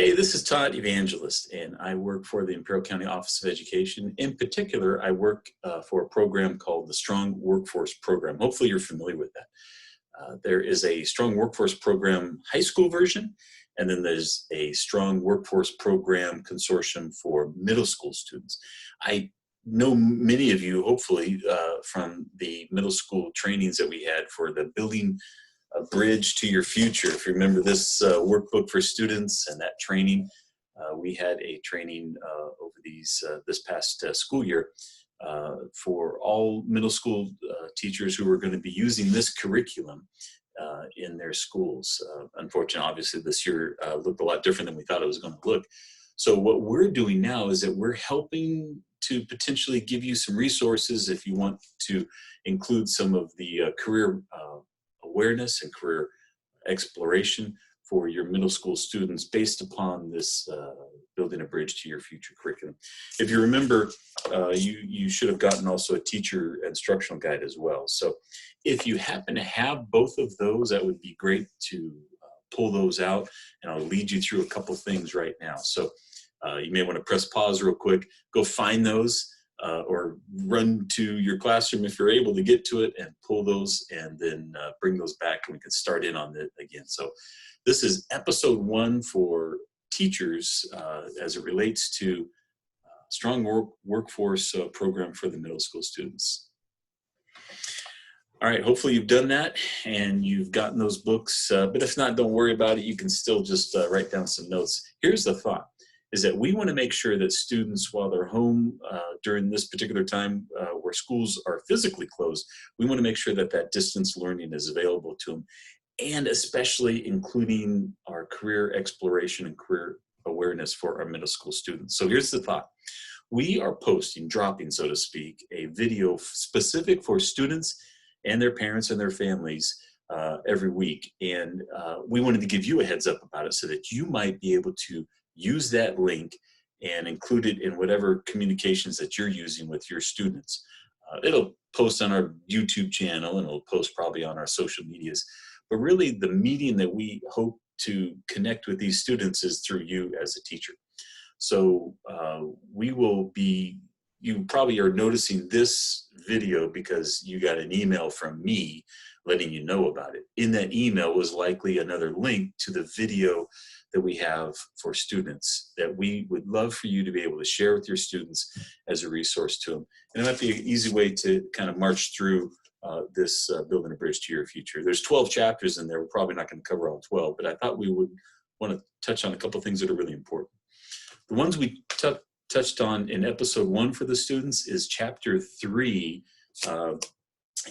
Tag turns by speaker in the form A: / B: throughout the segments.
A: Hey, this is Todd Evangelist, and I work for the Imperial County Office of Education. In particular, I work for a program called the Strong Workforce Program. Hopefully you're familiar with that. There is a Strong Workforce Program high school version, and then there's a Strong Workforce Program Consortium for middle school students. I know many of you, hopefully, from the middle school trainings that we had for the Building a Bridge to Your Future. If you remember this workbook for students and that training, we had a training over this past school year for all middle school teachers who were going to be using this curriculum in their schools. Unfortunately, obviously, this year looked a lot different than we thought it was going to look. So what we're doing now is that we're helping to potentially give you some resources if you want to include some of the career awareness and career exploration for your middle school students based upon this Building a Bridge to Your Future curriculum. If you remember, you should have gotten also a teacher instructional guide as well. So if you happen to have both of those, that would be great to pull those out, and I'll lead you through a couple things right now. So you may want to press pause real quick, go find those, or run to your classroom if you're able to get to it and pull those, and then bring those back and we can start in on it again. So this is episode 1 for teachers as it relates to Strong Workforce Program for the middle school students. All right, hopefully you've done that and you've gotten those books, but if not, don't worry about it. You can still just write down some notes. Here's the thought, is that we want to make sure that students, while they're home during this particular time where schools are physically closed, we want to make sure that that distance learning is available to them, and especially including our career exploration and career awareness for our middle school students. So here's the thought. We are dropping, so to speak, a video specific for students and their parents and their families every week. And we wanted to give you a heads up about it so that you might be able to use that link and include it in whatever communications that you're using with your students. It'll post on our YouTube channel, and it'll post probably on our social medias. But really, the medium that we hope to connect with these students is through you as a teacher. So you probably are noticing this video because you got an email from me letting you know about it. In that email was likely another link to the video that we have for students that we would love for you to be able to share with your students as a resource to them. And it might be an easy way to kind of march through this Building a Bridge to Your Future. There's 12 chapters in there. We're probably not going to cover all 12, but I thought we would want to touch on a couple of things that are really important. The ones we touched on in episode 1 for the students is chapter 3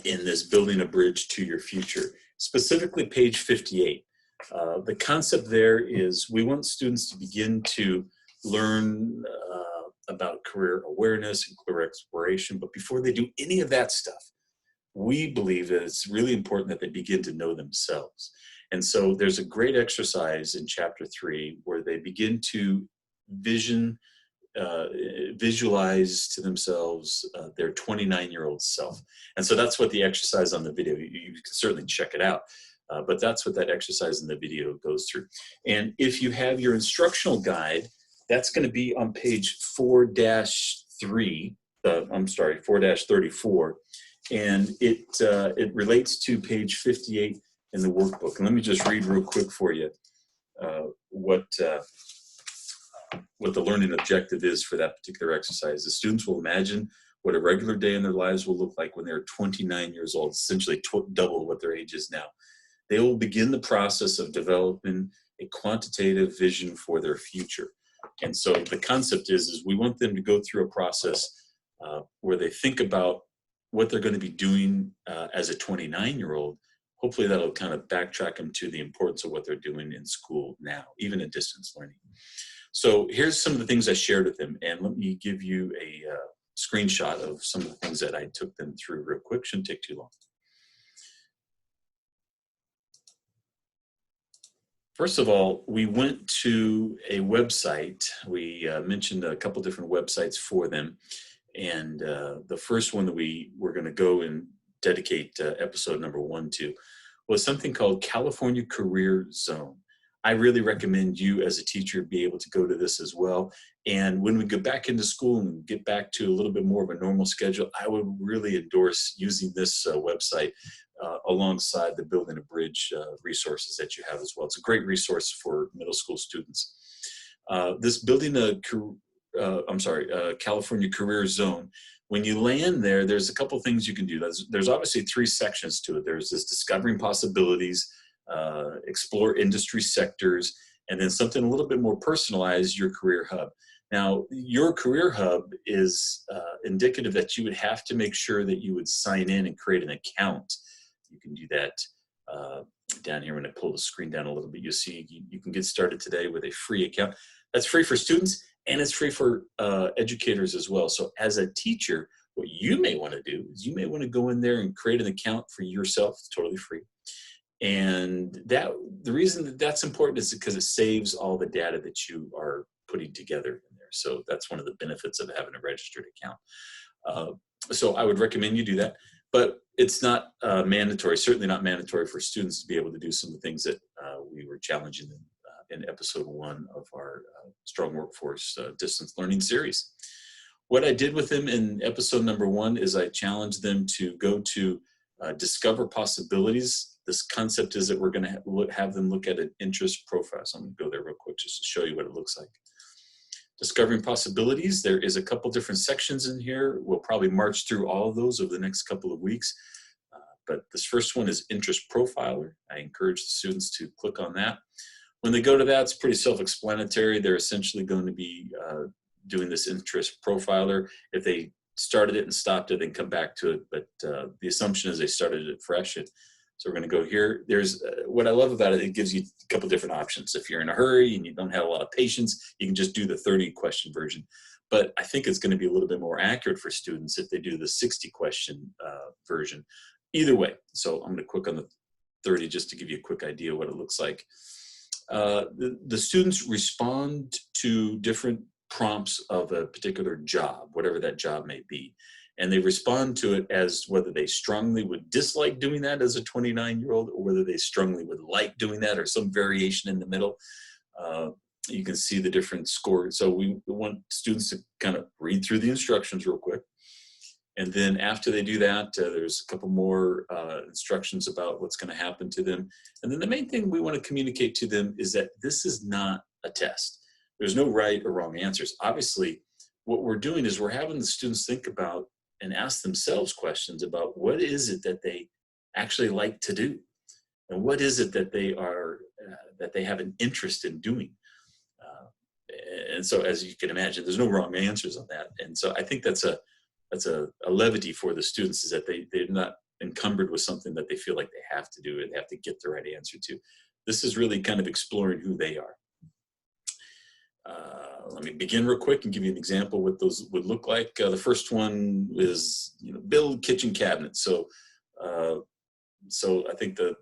A: in this Building a Bridge to Your Future, specifically page 58. The concept there is we want students to begin to learn about career awareness and career exploration, but before they do any of that stuff, we believe that it's really important that they begin to know themselves. And so there's a great exercise in chapter 3 where they begin to visualize to themselves their 29-year-old self. And so that's what the exercise on the video, you can certainly check it out. But that's what that exercise in the video goes through. And if you have your instructional guide, that's going to be on page 4-3, 4-34. And it relates to page 58 in the workbook. And let me just read real quick for you what the learning objective is for that particular exercise. The students will imagine what a regular day in their lives will look like when they're 29 years old, essentially double what their age is now. They will begin the process of developing a quantitative vision for their future. And so the concept is we want them to go through a process where they think about what they're going to be doing as a 29-year-old. Hopefully that'll kind of backtrack them to the importance of what they're doing in school now, even in distance learning. So here's some of the things I shared with them, and let me give you a screenshot of some of the things that I took them through real quick. Shouldn't take too long. First of all, we went to a website. We mentioned a couple different websites for them. And the first one that we were going to go and dedicate episode number 1 to was something called California Career Zone. I really recommend you as a teacher be able to go to this as well. And when we get back into school and get back to a little bit more of a normal schedule, I would really endorse using this website alongside the Building a Bridge resources that you have as well. It's a great resource for middle school students. This California Career Zone, when you land there, there's a couple things you can do. There's obviously 3 sections to it. There's this discovering possibilities, explore industry sectors, and then something a little bit more personalized, your career hub. Now, your career hub is indicative that you would have to make sure that you would sign in and create an account. You can do that down here. When I pull the screen down a little bit, you'll see you can get started today with a free account. That's free for students, and it's free for educators as well. So as a teacher, what you may want to do is you may want to go in there and create an account for yourself. It's totally free. And the reason that that's important is because it saves all the data that you are putting together in there. So that's one of the benefits of having a registered account. So I would recommend you do that, but it's not mandatory, certainly not mandatory for students to be able to do some of the things that we were challenging them in episode 1 of our Strong Workforce Distance Learning series. What I did with them in episode number 1 is I challenged them to go to discover possibilities. This concept is that we're going to have them look at an interest profile. So I'm going to go there real quick just to show you what it looks like. Discovering possibilities, there is a couple different sections in here. We'll probably march through all of those over the next couple of weeks. But this first one is interest profiler. I encourage the students to click on that. When they go to that, it's pretty self-explanatory. They're essentially going to be doing this interest profiler. If they started it and stopped it, then come back to it. But the assumption is they started it fresh. So we're going to go here. There's what I love about it, it gives you a couple different options. If you're in a hurry and you don't have a lot of patience, you can just do the 30 question version. But I think it's going to be a little bit more accurate for students if they do the 60 question version. Either way, so I'm going to click on the 30 just to give you a quick idea what it looks like. The students respond to different prompts of a particular job, whatever that job may be. And they respond to it as whether they strongly would dislike doing that as a 29-year-old or whether they strongly would like doing that or some variation in the middle. You can see the different scores. So we want students to kind of read through the instructions real quick. And then after they do that, there's a couple more instructions about what's going to happen to them. And then the main thing we want to communicate to them is that this is not a test. There's no right or wrong answers. Obviously, what we're doing is we're having the students think about and ask themselves questions about what is it that they actually like to do, and what is it that they are that they have an interest in doing. And so, as you can imagine, there's no wrong answers on that. And so, I think that's a levity for the students, is that they're not encumbered with something that they feel like they have to do or they have to get the right answer to. This is really kind of exploring who they are. Let me begin real quick and give you an example of what those would look like. The first one is, build kitchen cabinets. So I think the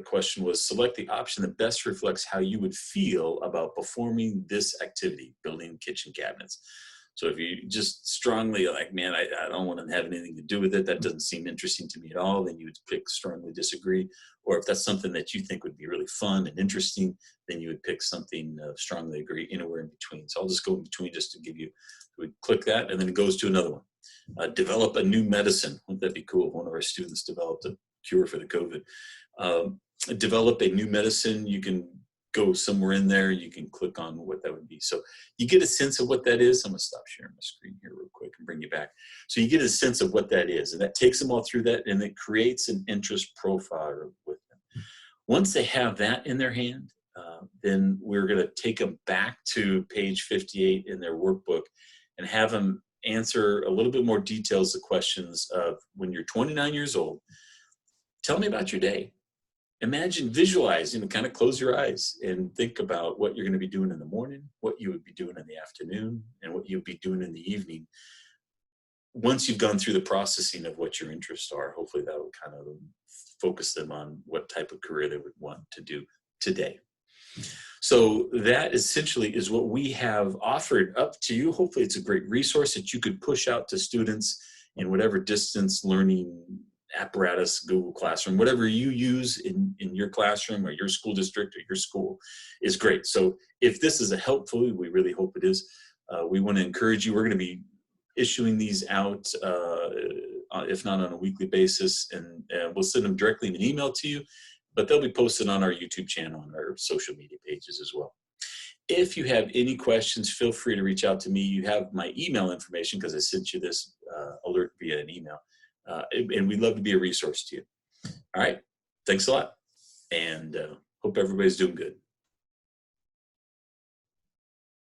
A: question was, select the option that best reflects how you would feel about performing this activity, building kitchen cabinets. So if you just strongly like, man, I don't want to have anything to do with it, that doesn't seem interesting to me at all, then you would pick strongly disagree. Or if that's something that you think would be really fun and interesting, then you would pick something strongly agree, anywhere in between. So I'll just go in between just to give you, we click that, and then it goes to another one. Develop a new medicine. Wouldn't that be cool? One of our students developed a cure for the COVID. Develop a new medicine. You can go somewhere in there, you can click on what that would be. So you get a sense of what that is. I'm going to stop sharing my screen here real quick and bring you back. So you get a sense of what that is, and that takes them all through that, and it creates an interest profile with them. Once they have that in their hand, then we're going to take them back to page 58 in their workbook and have them answer a little bit more details the questions of, when you're 29 years old, tell me about your day. Imagine, visualize, kind of close your eyes and think about what you're going to be doing in the morning, what you would be doing in the afternoon, and what you'd be doing in the evening. Once you've gone through the processing of what your interests are, hopefully that will kind of focus them on what type of career they would want to do today. So that essentially is what we have offered up to you. Hopefully it's a great resource that you could push out to students in whatever distance learning apparatus, Google Classroom, whatever you use in your classroom or your school district or your school is great. So if this is a helpful, we really hope it is. We want to encourage you. We're going to be issuing these out, if not on a weekly basis, and we'll send them directly in an email to you, but they'll be posted on our YouTube channel and our social media pages as well. If you have any questions, feel free to reach out to me. You have my email information because I sent you this alert via an email. And we'd love to be a resource to you. All right. Thanks a lot. And hope everybody's doing good.